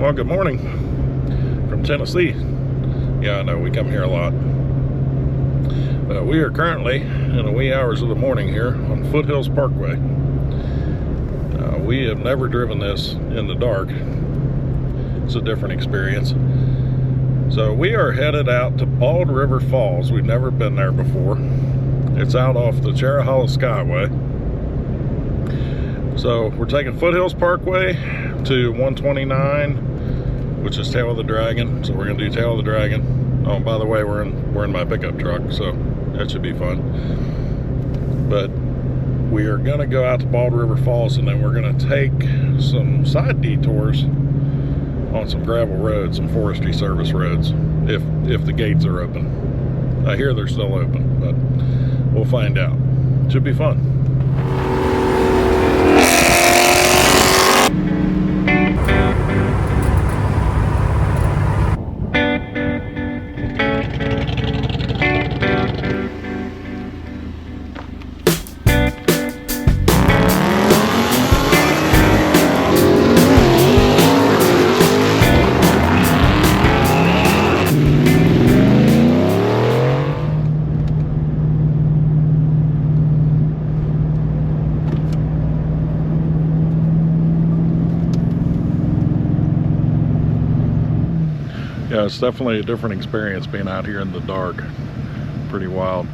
Well, good morning from Tennessee. Yeah, I know, we come here a lot. But we are currently in the wee hours of the morning here on Foothills Parkway. We have never driven this in the dark. It's a different experience. So we are headed out to Bald River Falls. We've never been there before. It's out off the Cherohala Skyway. So we're taking Foothills Parkway to 129, which is Tail of the Dragon. So we're gonna do Tail of the Dragon. Oh, by the way, we're in my pickup truck, so that should be fun. But we are gonna go out to Bald River Falls, and then we're gonna take some side detours on some gravel roads, some forestry service roads, if the gates are open. I hear they're still open, but we'll find out. Should be fun. Yeah, it's definitely a different experience being out here in the dark. Pretty wild.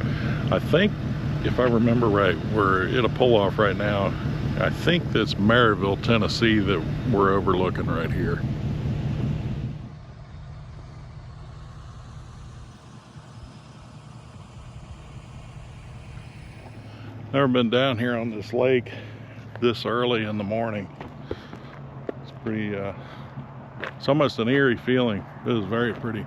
I think, if I remember right, we're at a pull-off right now. I think that's Maryville, Tennessee that we're overlooking right here. Never been down here on this lake this early in the morning. It's pretty, it's almost an eerie feeling. It is very pretty.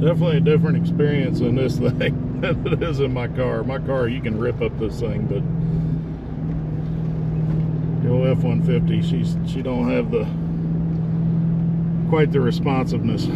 Definitely a different experience in this thing than it is in my car. My car, you can rip up this thing, but the old F-150, she don't have quite the responsiveness.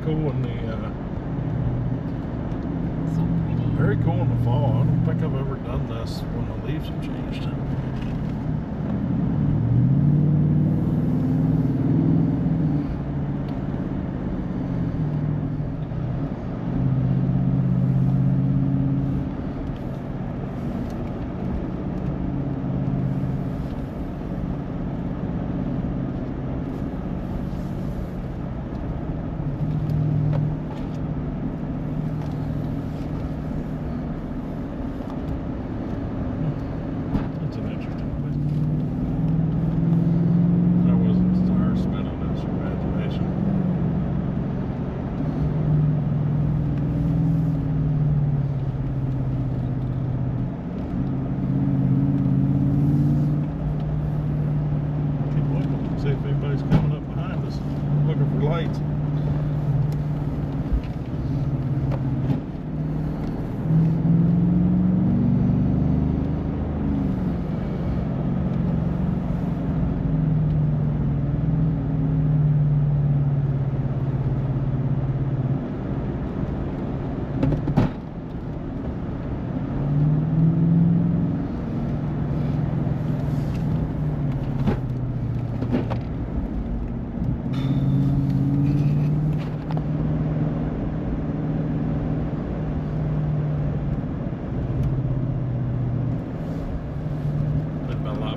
cool in the very cool in the fall. I don't think I've ever done this when the leaves have changed.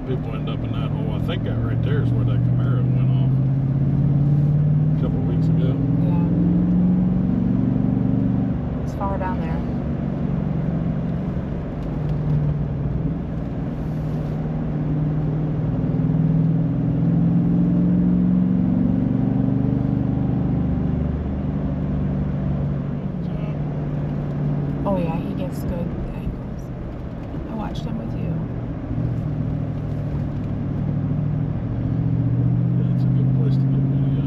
people end up in that hole. I think that right there is where that Camaro went off a couple of weeks ago. Yeah. It's far down there. Oh yeah, he gets good angles. I watched him with you. Yeah, it's a good place to get video.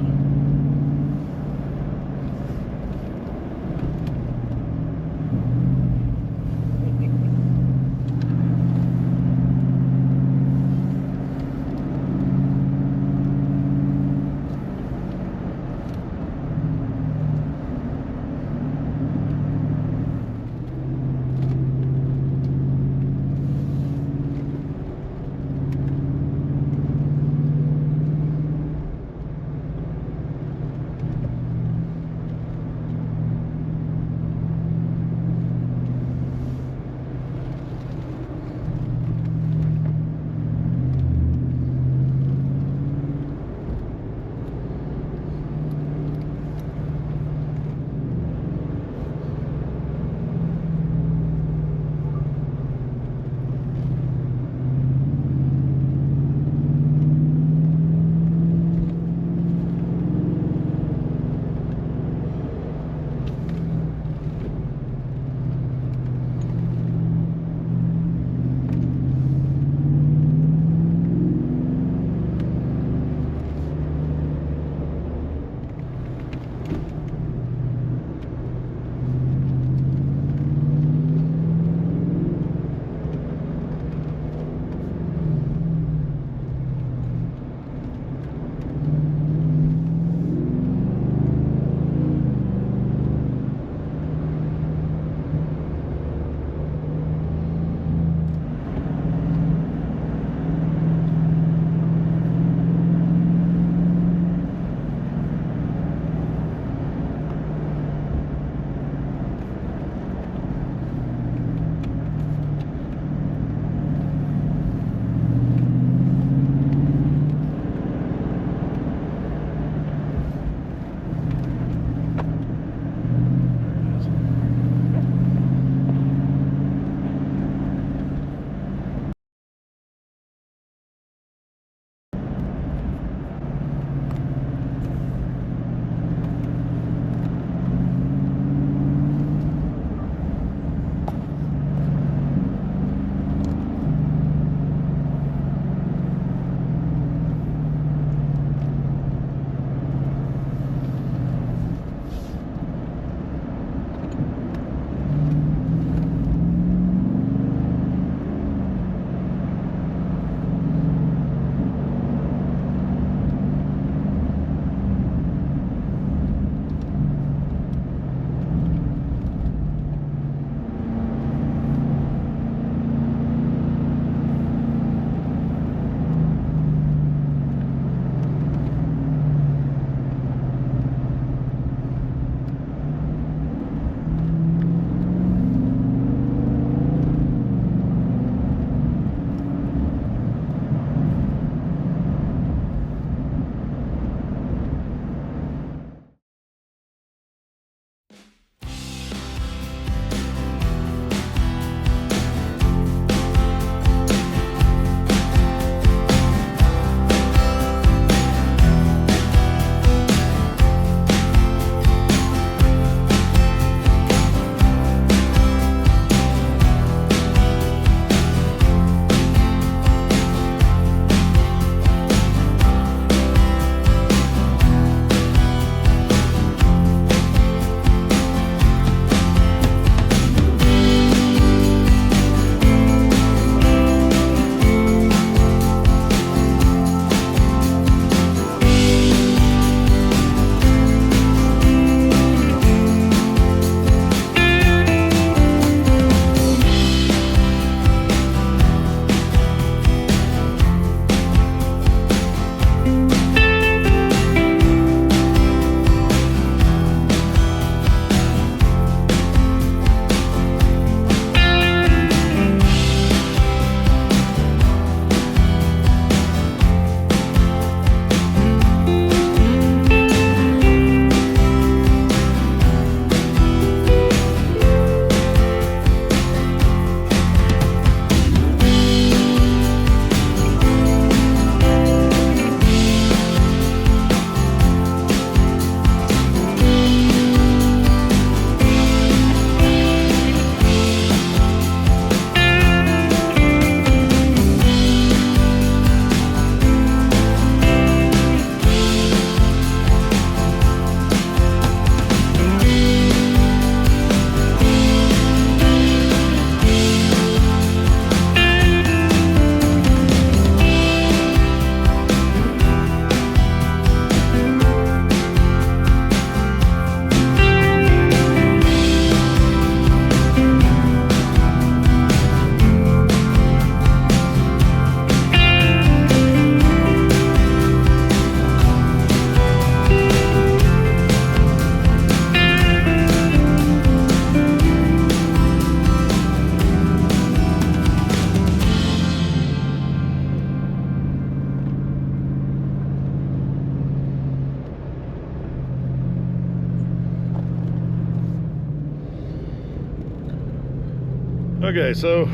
Okay, so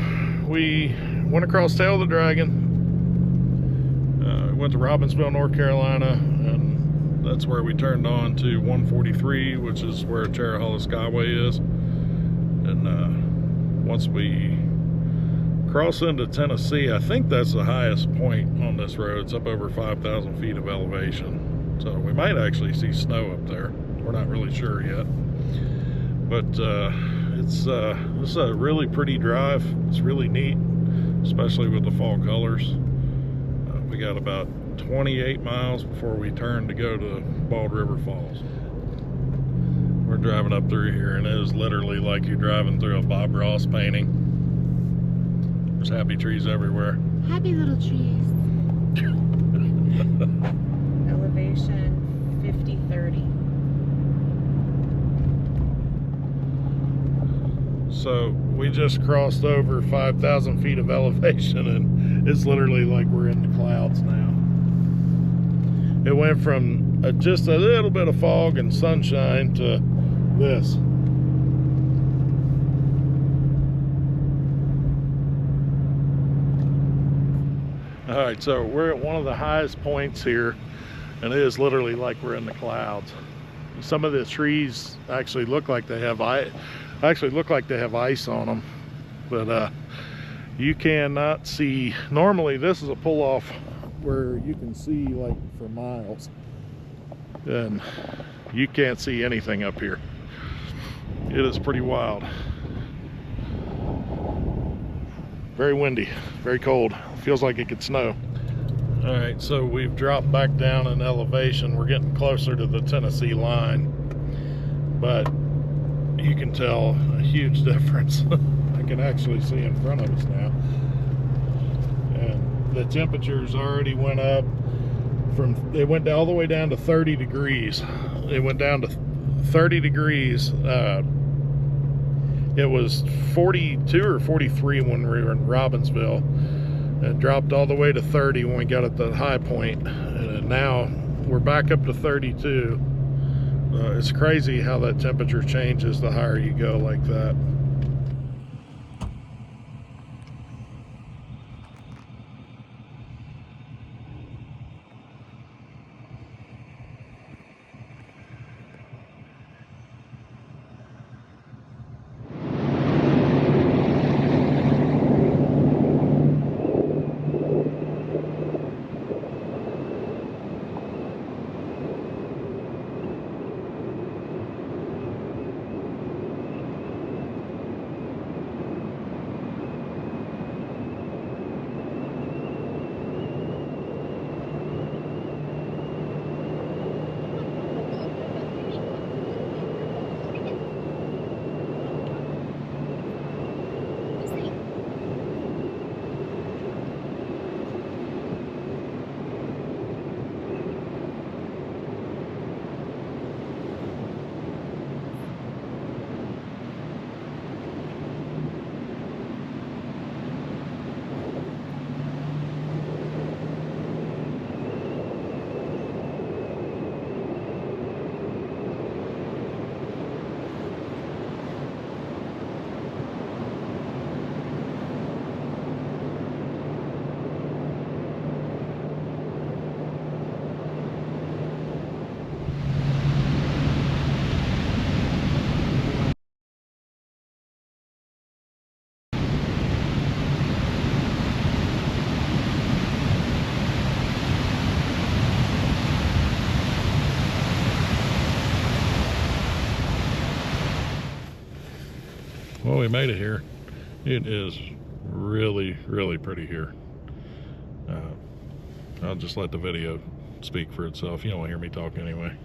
we went across Tail of the Dragon, went to Robbinsville, North Carolina, and that's where we turned on to 143, which is where Cherohala Skyway is. And once we cross into Tennessee, I think that's the highest point on this road. It's up over 5,000 feet of elevation. So we might actually see snow up there. We're not really sure yet. But it's a really pretty drive. It's really neat, especially with the fall colors. We got about 28 miles before we turn to go to Bald River Falls. We're driving up through here, and it is literally like you're driving through a Bob Ross painting. There's happy trees everywhere. Happy little trees. Elevation 50-30. So we just crossed over 5,000 feet of elevation, and it's literally like we're in the clouds now. It went from just a little bit of fog and sunshine to this. All right, so we're at one of the highest points here, and it is literally like we're in the clouds. Some of the trees actually look like they have ice on them, but you cannot see. Normally this is a pull-off where you can see like for miles, and you can't see anything up here. It is pretty wild. Very windy, very cold. Feels like it could snow. All right, so we've dropped back down in elevation. We're getting closer to the Tennessee line, but you can tell a huge difference. I can actually see in front of us now. And the temperatures already went up they went all the way down to 30 degrees. It went down to 30 degrees. It was 42 or 43 when we were in Robbinsville. It dropped all the way to 30 when we got at the high point, and now we're back up to 32. It's crazy how that temperature changes the higher you go like that. Well, we made it here. It is really, really pretty here. I'll just let the video speak for itself. You don't want to hear me talk anyway.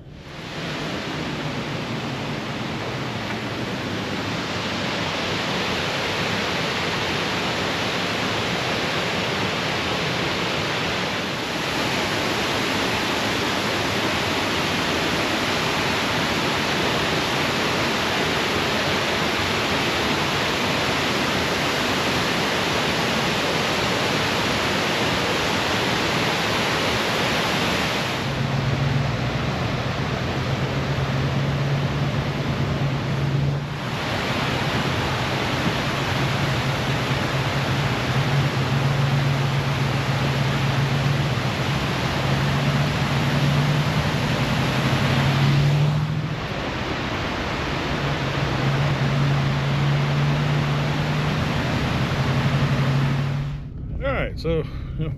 So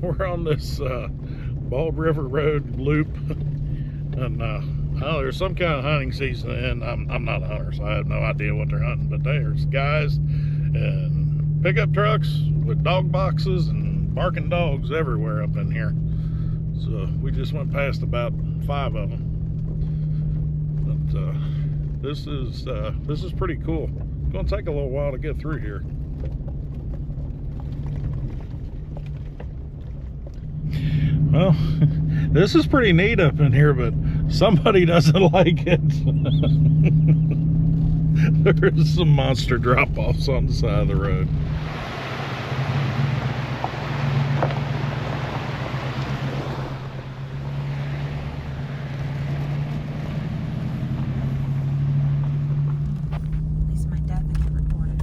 we're on this Bald River Road loop, and I don't know, there's some kind of hunting season, and I'm not a hunter, so I have no idea what they're hunting. But there's guys and pickup trucks with dog boxes and barking dogs everywhere up in here. So we just went past about 5 of them. But this is pretty cool. It's gonna take a little while to get through here. Well, this is pretty neat up in here, but somebody doesn't like it. There's some monster drop-offs on the side of the road. At least my death is recorded.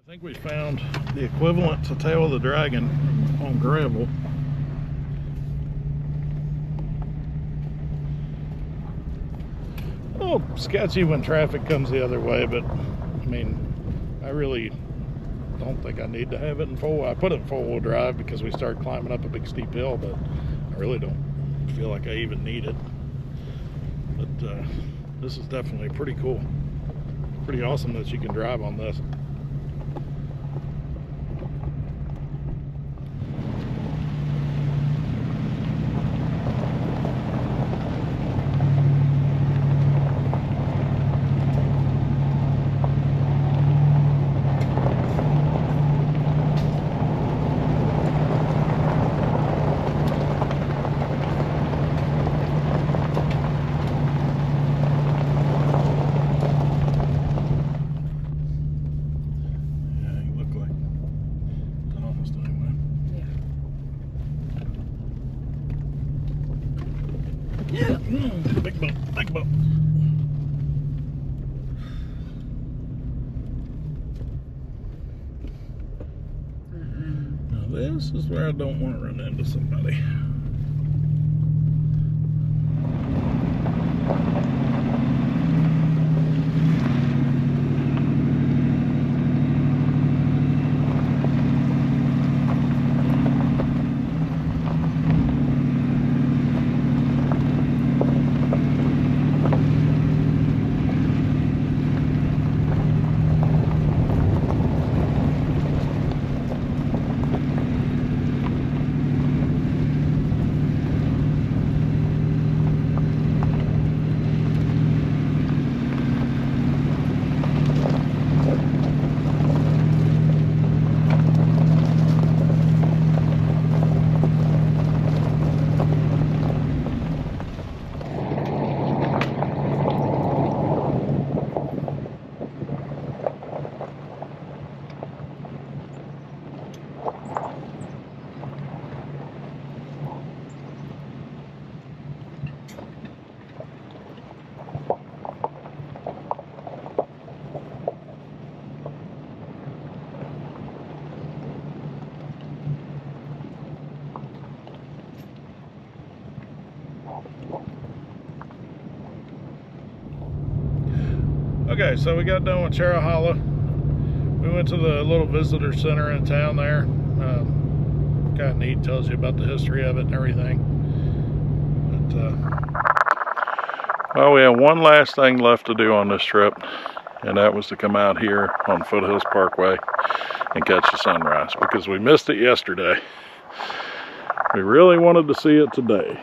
I think we found the equivalent to Tail of the Dragon on gravel. A little sketchy when traffic comes the other way, but I mean, I really don't think I need to have it in full. I put it in four-wheel drive because we started climbing up a big steep hill, but I really don't feel like I even need it. But this is definitely pretty cool. Pretty awesome that you can drive on this. Yeah, big boat, big boat. Now this is where I don't want to run into somebody. Okay, so we got done with Cherohala. We went to the little visitor center in town there. Kind of neat, tells you about the history of it and everything. But, well, we have one last thing left to do on this trip, and that was to come out here on Foothills Parkway and catch the sunrise, because we missed it yesterday. We really wanted to see it today.